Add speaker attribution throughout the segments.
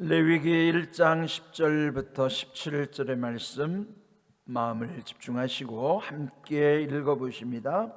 Speaker 1: 레위기 1장 10절부터 17절의 말씀 마음을 집중하시고 함께 읽어보십니다.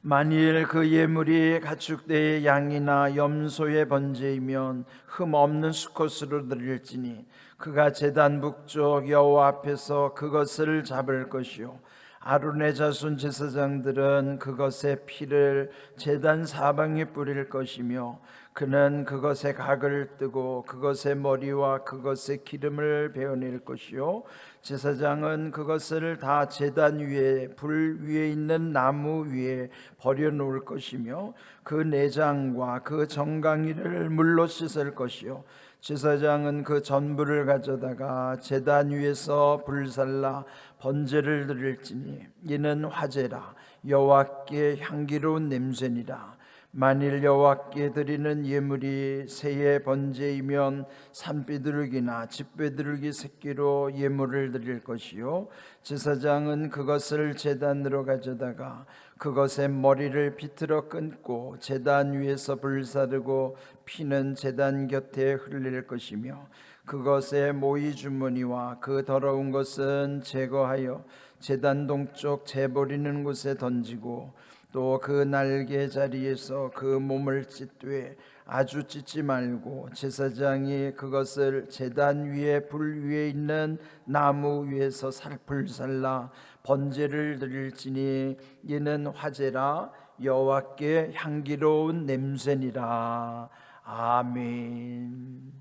Speaker 1: 만일 그 예물이 가축대의 양이나 염소의 번제이면 흠 없는 수컷으로 드릴지니 그가 제단 북쪽 여호와 앞에서 그것을 잡을 것이요 아론의 자손 제사장들은 그것의 피를 제단 사방에 뿌릴 것이며 그는 그것의 각을 뜨고 그것의 머리와 그것의 기름을 베어낼 것이요 제사장은 그것을 다 제단 위에 불 위에 있는 나무 위에 버려놓을 것이며 그 내장과 그 정강이를 물로 씻을 것이요 제사장은 그 전부를 가져다가 제단 위에서 불살라 번제를 드릴지니 이는 화제라 여호와께 향기로운 냄새니라. 만일 여호와께 드리는 예물이 새의 번제이면 산비둘기나 집비둘기 새끼로 예물을 드릴 것이요 제사장은 그것을 제단으로 가져다가 그것의 머리를 비틀어 끊고 제단 위에서 불사르고 피는 제단 곁에 흘릴 것이며 그것의 모이 주머니와 그 더러운 것은 제거하여 제단 동쪽 재버리는 곳에 던지고 또 그 날개 자리에서 그 몸을 찢되 아주 찢지 말고 제사장이 그것을 제단 위에 불 위에 있는 나무 위에서 불살라 번제를 드릴지니 이는 화제라 여호와께 향기로운 냄새니라. 아멘.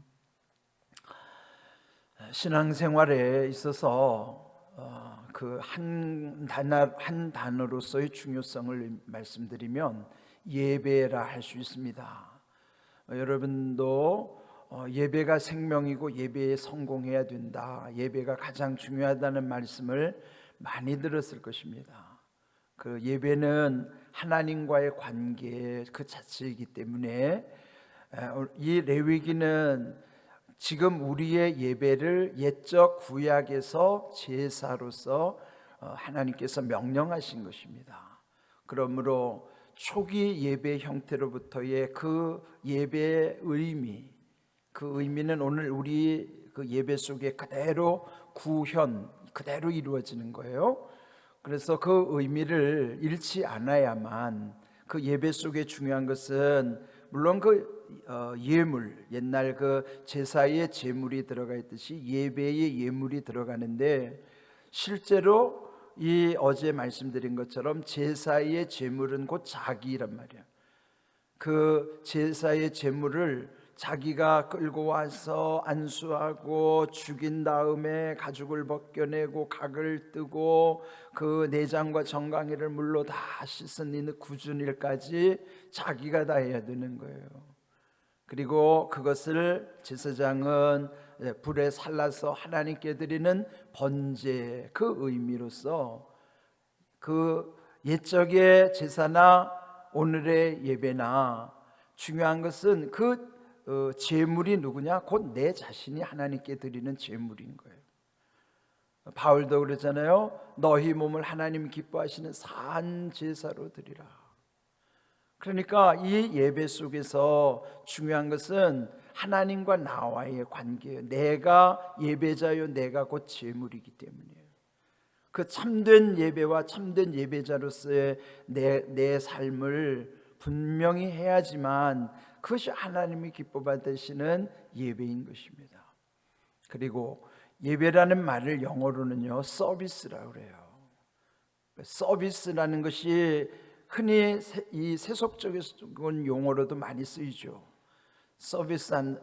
Speaker 1: 신앙생활에 있어서 그 한 단어로서의 중요성을 말씀드리면 예배라 할 수 있습니다. 여러분도 예배가 생명이고 예배에 성공해야 된다, 예배가 가장 중요하다는 말씀을 많이 들었을 것입니다. 그 예배는 하나님과의 관계 그 자체이기 때문에 이 레위기는 지금 우리의 예배를 옛적 구약에서 제사로서 하나님께서 명령하신 것입니다. 그러므로 초기 예배 형태로부터의 그 예배의 의미, 그 의미는 오늘 우리 그 예배 속에 그대로 구현, 그대로 이루어지는 거예요. 그래서 그 의미를 잃지 않아야만, 그 예배 속에 중요한 것은 물론 그 예물, 옛날 그 제사의 제물이 들어가 있듯이 예배의 예물이 들어가는데, 실제로 이 어제 말씀드린 것처럼 제사의 제물은 곧 자기란 말이야. 그 제사의 제물을 자기가 끌고 와서 안수하고 죽인 다음에 가죽을 벗겨내고 각을 뜨고 그 내장과 정강이를 물로 다 씻은 이 굳은 일까지 자기가 다 해야 되는 거예요. 그리고 그것을 제사장은 불에 살라서 하나님께 드리는 번제, 그 의미로서 그 옛적의 제사나 오늘의 예배나 중요한 것은 그 제물이 누구냐? 곧 내 자신이 하나님께 드리는 제물인 거예요. 바울도 그러잖아요. 너희 몸을 하나님 기뻐하시는 산 제사로 드리라. 그러니까 이 예배 속에서 중요한 것은 하나님과 나와의 관계예요. 내가 예배자요, 내가 곧 제물이기 때문이에요. 그 참된 예배와 참된 예배자로서의 내 삶을 분명히 해야지만 그것이 하나님이 기뻐 받으시는 예배인 것입니다. 그리고 예배라는 말을 영어로는요 서비스라고 그래요. 서비스라는 것이 흔히 이 세속적인 용어로도 많이 쓰이죠. 서비스한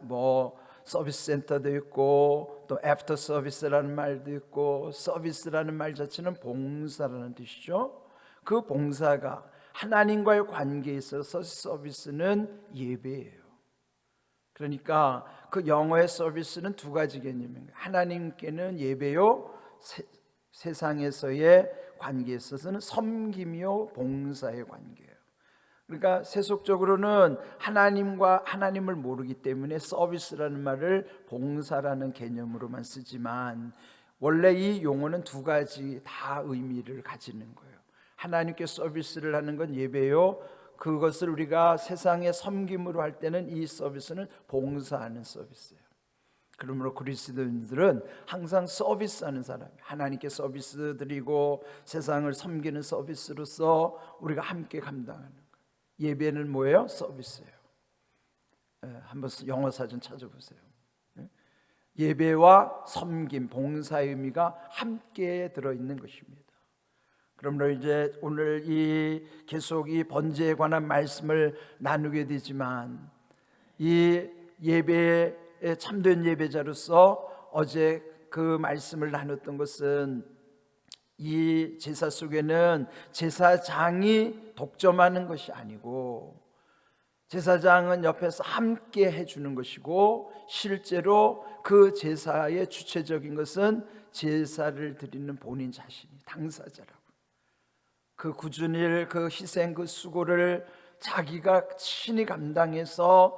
Speaker 1: 서비스 센터도 있고 또 애프터 서비스라는 말도 있고, 서비스라는 말 자체는 봉사라는 뜻이죠. 그 봉사가 하나님과의 관계에 있어서 서비스는 예배예요. 그러니까 그 영어의 서비스는 두 가지 개념입니다. 하나님께는 예배요, 세상에서의 관계에 있어서는 섬김이요, 봉사의 관계예요. 그러니까 세속적으로는 하나님을 모르기 때문에 서비스라는 말을 봉사라는 개념으로만 쓰지만, 원래 이 용어는 두 가지 다 의미를 가지는 거예요. 하나님께 서비스를 하는 건 예배요, 그것을 우리가 세상에 섬김으로 할 때는 이 서비스는 봉사하는 서비스예요. 그러므로 그리스도인들은 항상 서비스하는 사람이에요. 하나님께 서비스 드리고 세상을 섬기는 서비스로서 우리가 함께 감당하는 거예요. 예배는 뭐예요? 서비스예요. 한번 영어 사전 찾아보세요. 예배와 섬김, 봉사의 의미가 함께 들어있는 것입니다. 그러므로 이제 오늘 계속 이 번제에 관한 말씀을 나누게 되지만, 이 예배의 참된 예배자로서 어제 그 말씀을 나눴던 것은, 이 제사 속에는 제사장이 독점하는 것이 아니고 제사장은 옆에서 함께 해주는 것이고, 실제로 그 제사의 주체적인 것은 제사를 드리는 본인 자신이 당사자라고. 그 굳은 일, 그 희생, 그 수고를 자기가 친히 감당해서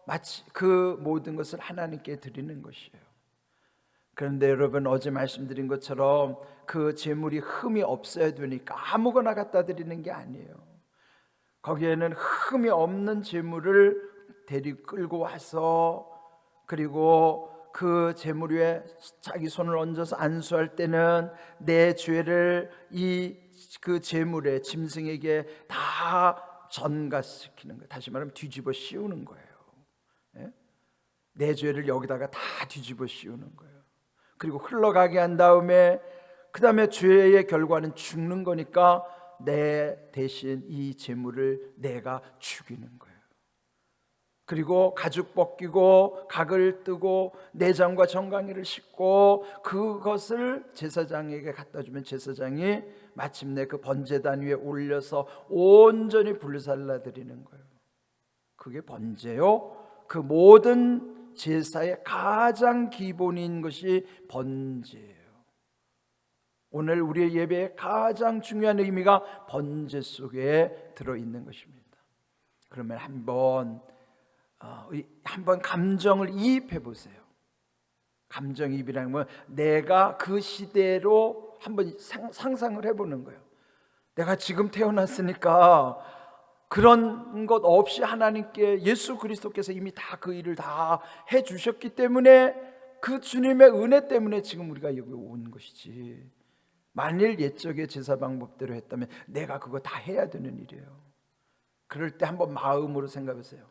Speaker 1: 마치 그 모든 것을 하나님께 드리는 것이에요. 그런데 여러분, 어제 말씀드린 것처럼 그 제물이 흠이 없어야 되니까 아무거나 갖다 드리는 게 아니에요. 거기에는 흠이 없는 제물을 끌고 와서, 그리고 그 제물 위에 자기 손을 얹어서 안수할 때는 내 죄를 그 제물의 짐승에게 다 전가시키는 거예요. 다시 말하면 뒤집어 씌우는 거예요. 내 죄를 여기다가 다 뒤집어 씌우는 거예요. 그리고 흘러가게 한 다음에, 그 다음에 죄의 결과는 죽는 거니까 내 대신 이 제물을 내가 죽이는 거예요. 그리고 가죽 벗기고 각을 뜨고 내장과 정강이를 씻고 그것을 제사장에게 갖다 주면 제사장이 마침내 그 번제단 위에 올려서 온전히 불살라 드리는 거예요. 그게 번제요. 그 모든 제사의 가장 기본인 것이 번제예요. 오늘 우리의 예배의 가장 중요한 의미가 번제 속에 들어있는 것입니다. 그러면 한번 감정을 이입해 보세요. 감정이입이라는 건 내가 그 시대로 한번 상상을 해보는 거예요. 내가 지금 태어났으니까 그런 것 없이 하나님께, 예수 그리스도께서 이미 다 그 일을 다 해주셨기 때문에, 그 주님의 은혜 때문에 지금 우리가 여기 온 것이지, 만일 옛적의 제사 방법대로 했다면 내가 그거 다 해야 되는 일이에요. 그럴 때 한번 마음으로 생각하세요.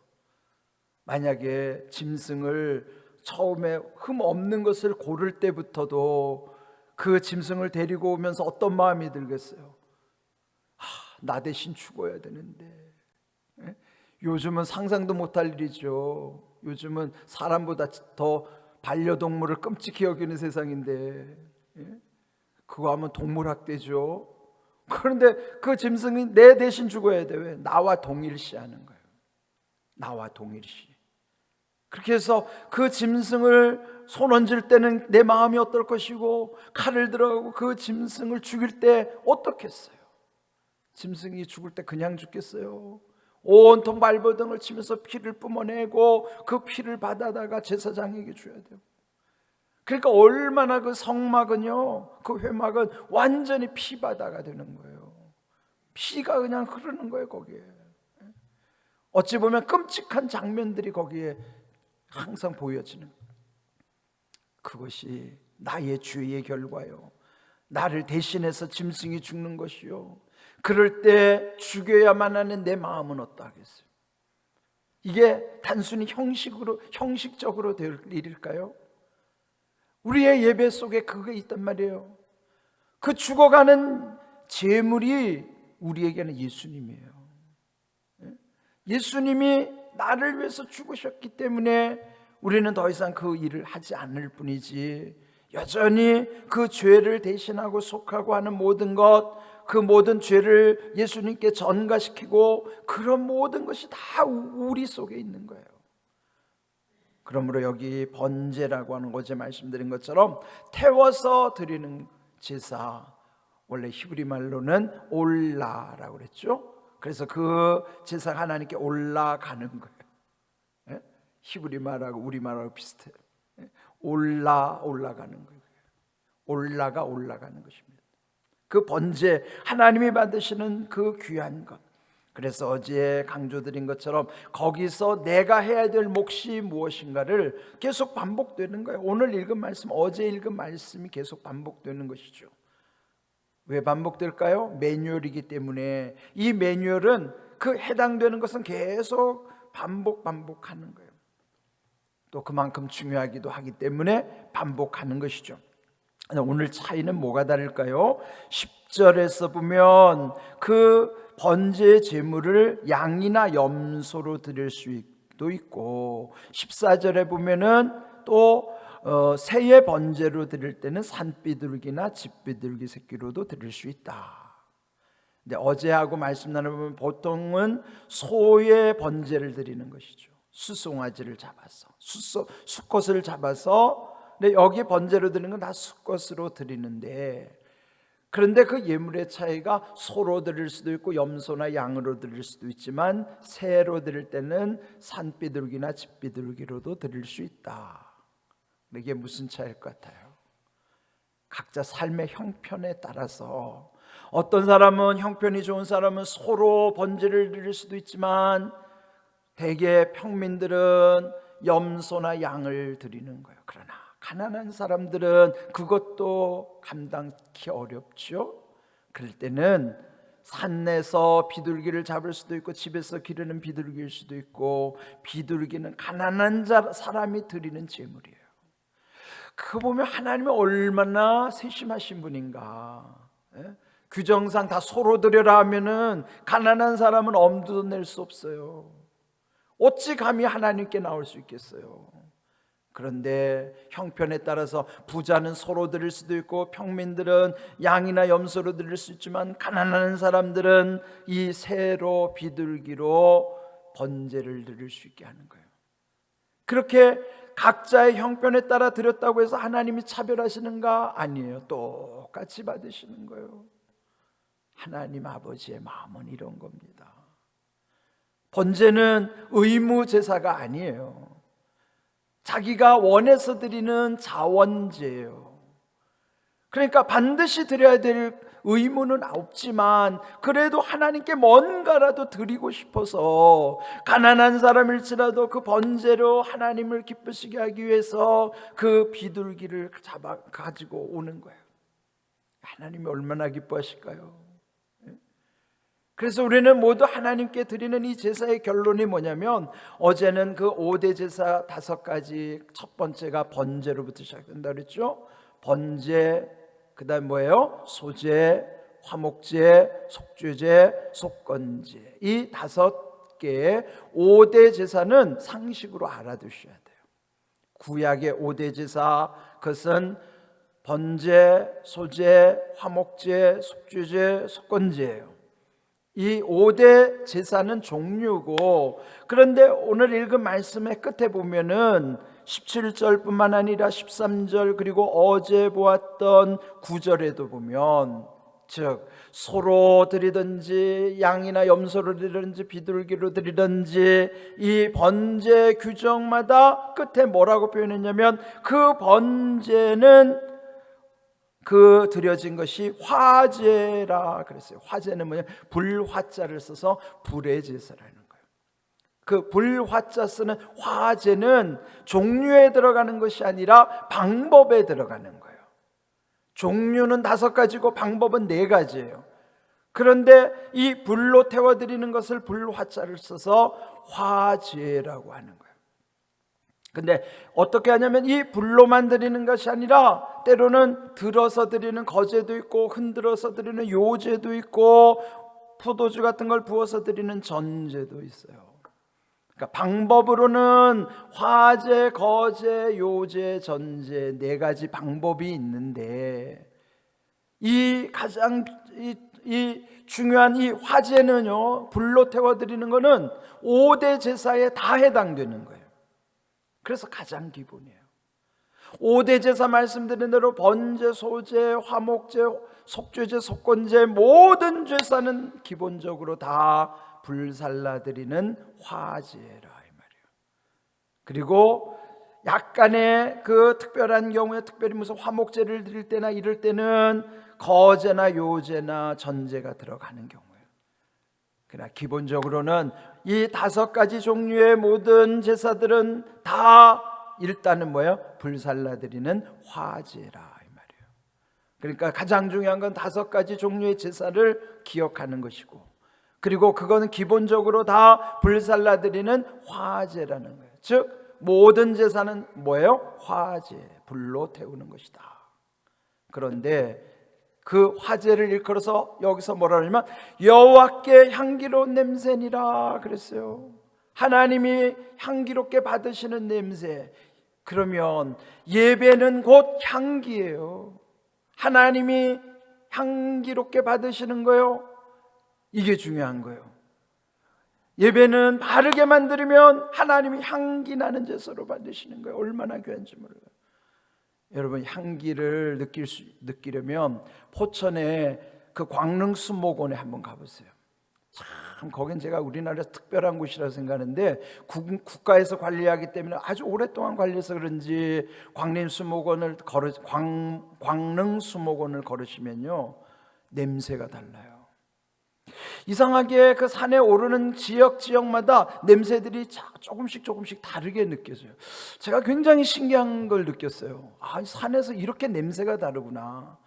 Speaker 1: 만약에 짐승을 처음에 흠 없는 것을 고를 때부터도 그 짐승을 데리고 오면서 어떤 마음이 들겠어요? 나 대신 죽어야 되는데. 요즘은 상상도 못할 일이죠. 요즘은 사람보다 더 반려동물을 끔찍히 여기는 세상인데, 그거 하면 동물학대죠. 그런데 그 짐승이 내 대신 죽어야 돼. 왜? 나와 동일시하는 거예요. 나와 동일시. 그렇게 해서 그 짐승을 손 얹을 때는 내 마음이 어떨 것이고, 칼을 들어가고 그 짐승을 죽일 때 어떻겠어요? 짐승이 죽을 때 그냥 죽겠어요? 온통 발버둥을 치면서 피를 뿜어내고 그 피를 받아다가 제사장에게 줘야 돼요. 그러니까 얼마나 그 성막은요, 그 회막은 완전히 피바다가 되는 거예요. 피가 그냥 흐르는 거예요. 거기에 어찌 보면 끔찍한 장면들이 거기에 항상 보여지는, 그것이 나의 죄의 결과요, 나를 대신해서 짐승이 죽는 것이요. 그럴 때 죽여야만 하는 내 마음은 어떠하겠어요? 이게 단순히 형식적으로 될 일일까요? 우리의 예배 속에 그게 있단 말이에요. 그 죽어가는 제물이 우리에게는 예수님이에요. 예수님이 나를 위해서 죽으셨기 때문에 우리는 더 이상 그 일을 하지 않을 뿐이지, 여전히 그 죄를 대신하고 속하고 하는 모든 것, 그 모든 죄를 예수님께 전가시키고, 그런 모든 것이 다 우리 속에 있는 거예요. 그러므로 여기 번제라고 하는 어제 말씀드린 것처럼 태워서 드리는 제사, 원래 히브리 말로는 올라라고 그랬죠. 그래서 그 제사가 하나님께 올라가는 거예요. 히브리 말하고 우리 말하고 비슷해요. 올라가는 거예요. 올라가는 것입니다. 그 번제, 하나님이 받으시는 그 귀한 것, 그래서 어제 강조드린 것처럼 거기서 내가 해야 될 몫이 무엇인가를 계속 반복되는 거예요. 오늘 읽은 말씀, 어제 읽은 말씀이 계속 반복되는 것이죠. 왜 반복될까요? 매뉴얼이기 때문에. 이 매뉴얼은 그 해당되는 것은 계속 반복하는 거예요. 또 그만큼 중요하기도 하기 때문에 반복하는 것이죠. 오늘 차이는 뭐가 다를까요? 10절에서 보면 그 번제의 제물을 양이나 염소로 드릴 수도 있고, 14절에 보면은 또 새의 번제로 드릴 때는 산비둘기나 집비둘기 새끼로도 드릴 수 있다. 근데 어제하고 말씀 나눠보면 보통은 소의 번제를 드리는 것이죠. 수송아지를 잡아서 수컷을 잡아서, 근데 여기 번제로 드리는 건 다 수컷으로 드리는데, 그런데 그 예물의 차이가 소로 드릴 수도 있고 염소나 양으로 드릴 수도 있지만 새로 드릴 때는 산비둘기나 집비둘기로도 드릴 수 있다. 이게 무슨 차이일 것 같아요? 각자 삶의 형편에 따라서, 어떤 사람은 형편이 좋은 사람은 소로 번제를 드릴 수도 있지만 대개 평민들은 염소나 양을 드리는 거예요. 그러나 가난한 사람들은 그것도 감당하기 어렵죠. 그럴 때는 산에서 비둘기를 잡을 수도 있고 집에서 기르는 비둘기일 수도 있고, 비둘기는 가난한 사람이 드리는 제물이에요. 그거 보면 하나님이 얼마나 세심하신 분인가. 규정상 다 소로 드려라 하면은 가난한 사람은 엄두도 낼 수 없어요. 어찌 감히 하나님께 나올 수 있겠어요? 그런데 형편에 따라서 부자는 소로 드릴 수도 있고 평민들은 양이나 염소로 드릴 수 있지만 가난한 사람들은 이 새로 비둘기로 번제를 드릴 수 있게 하는 거예요. 그렇게 각자의 형편에 따라 드렸다고 해서 하나님이 차별하시는가? 아니에요. 똑같이 받으시는 거예요. 하나님 아버지의 마음은 이런 겁니다. 번제는 의무 제사가 아니에요. 자기가 원해서 드리는 자원제예요. 그러니까 반드시 드려야 될 의무는 없지만 그래도 하나님께 뭔가라도 드리고 싶어서, 가난한 사람일지라도 그 번제로 하나님을 기쁘시게 하기 위해서 그 비둘기를 가지고 오는 거예요. 하나님이 얼마나 기뻐하실까요? 그래서 우리는 모두 하나님께 드리는 이 제사의 결론이 뭐냐면, 어제는 그 5대 제사 5가지, 첫 번째가 번제로부터 시작된다 그랬죠. 번제, 그 다음 뭐예요? 소제, 화목제, 속죄제, 속건제. 이 5개의 5대 제사는 상식으로 알아두셔야 돼요. 구약의 5대 제사, 그것은 번제, 소제, 화목제, 속죄제, 속건제예요. 이 5대 제사는 종류고, 그런데 오늘 읽은 말씀의 끝에 보면은 17절뿐만 아니라 13절 그리고 어제 보았던 9절에도 보면, 즉 소로 드리든지 양이나 염소로 드리든지 비둘기로 드리든지 이 번제 규정마다 끝에 뭐라고 표현했냐면, 그 번제는 그 드려진 것이 화제라 그랬어요. 화제는 뭐냐? 불화자를 써서 불의 제사라는 거예요. 그 불화자 쓰는 화제는 종류에 들어가는 것이 아니라 방법에 들어가는 거예요. 종류는 5가지고 방법은 4가지예요. 그런데 이 불로 태워드리는 것을 불화자를 써서 화제라고 하는 거예요. 근데 어떻게 하냐면 이 불로만 드리는 것이 아니라 때로는 들어서 드리는 거제도 있고 흔들어서 드리는 요제도 있고 포도주 같은 걸 부어서 드리는 전제도 있어요. 그러니까 방법으로는 화제, 거제, 요제, 전제 4가지 방법이 있는데, 이 가장 이 중요한 이 화제는요, 불로 태워 드리는 거는 5대 제사에 다 해당되는 거예요. 그래서 가장 기본이에요. 5대 제사 말씀드린 대로 번제, 소제, 화목제, 속죄제, 속건제 모든 제사는 기본적으로 다 불살라드리는 화제라 이 말이에요. 그리고 약간의 그 특별한 경우에, 특별히 무슨 화목제를 드릴 때나 이럴 때는 거제나 요제나 전제가 들어가는 경우예요. 그러나 기본적으로는 이 5가지 종류의 모든 제사들은 다 일단은 뭐예요? 불살라드리는 화제라 이 말이에요. 그러니까 가장 중요한 건 5가지 종류의 제사를 기억하는 것이고, 그리고 그거는 기본적으로 다 불살라드리는 화제라는 거예요. 즉 모든 제사는 뭐예요? 화제, 불로 태우는 것이다. 그런데 그 화제를 일컬어서 여기서 뭐라 그러냐면 여호와께 향기로운 냄새니라 그랬어요. 하나님이 향기롭게 받으시는 냄새. 그러면 예배는 곧 향기예요. 하나님이 향기롭게 받으시는 거예요. 이게 중요한 거예요. 예배는 바르게 만들면 하나님이 향기 나는 제사로 받으시는 거예요. 얼마나 귀한지 몰라요. 여러분, 향기를 느끼려면 포천에 그 광릉수목원에 한번 가보세요. 참 거긴 제가 우리나라에서 특별한 곳이라 생각하는데 국가에서 관리하기 때문에 아주 오랫동안 관리해서 그런지 광릉수목원을 걸으시면요 냄새가 달라요. 이상하게 그 산에 오르는 지역마다 냄새들이 조금씩 다르게 느껴져요. 제가 굉장히 신기한 걸 느꼈어요. 아, 산에서 이렇게 냄새가 다르구나.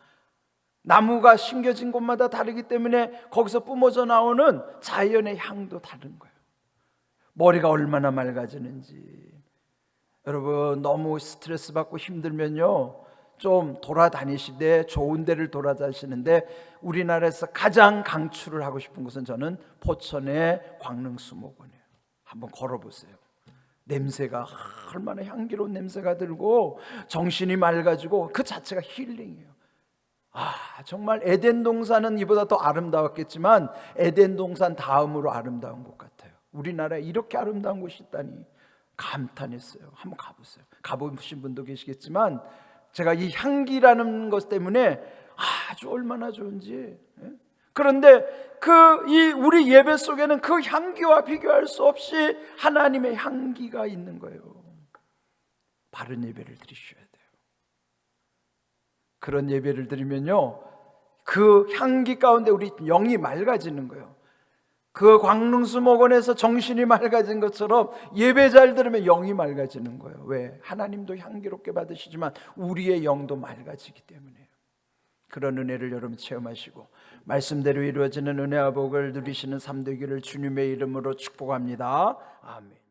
Speaker 1: 나무가 심겨진 곳마다 다르기 때문에 거기서 뿜어져 나오는 자연의 향도 다른 거예요. 머리가 얼마나 맑아지는지. 여러분, 너무 스트레스 받고 힘들면요 좀 돌아다니시되 좋은 데를 돌아다니시는데 우리나라에서 가장 강추를 하고 싶은 곳은 저는 포천의 광릉수목원이에요. 한번 걸어보세요. 냄새가 얼마나 향기로운 냄새가 들고 정신이 맑아지고 그 자체가 힐링이에요. 아, 정말 에덴 동산은 이보다 더 아름다웠겠지만 에덴 동산 다음으로 아름다운 곳 같아요. 우리나라에 이렇게 아름다운 곳이 있다니 감탄했어요. 한번 가보세요. 가보신 분도 계시겠지만 제가 이 향기라는 것 때문에 아주 얼마나 좋은지. 그런데 우리 예배 속에는 그 향기와 비교할 수 없이 하나님의 향기가 있는 거예요. 바른 예배를 드리셔야 돼요. 그런 예배를 드리면요 그 향기 가운데 우리 영이 맑아지는 거예요. 그 광릉수목원에서 정신이 맑아진 것처럼 예배 잘 들으면 영이 맑아지는 거예요. 왜? 하나님도 향기롭게 받으시지만 우리의 영도 맑아지기 때문에요. 그런 은혜를 여러분 체험하시고 말씀대로 이루어지는 은혜와 복을 누리시는 삶 되기를 주님의 이름으로 축복합니다. 아멘.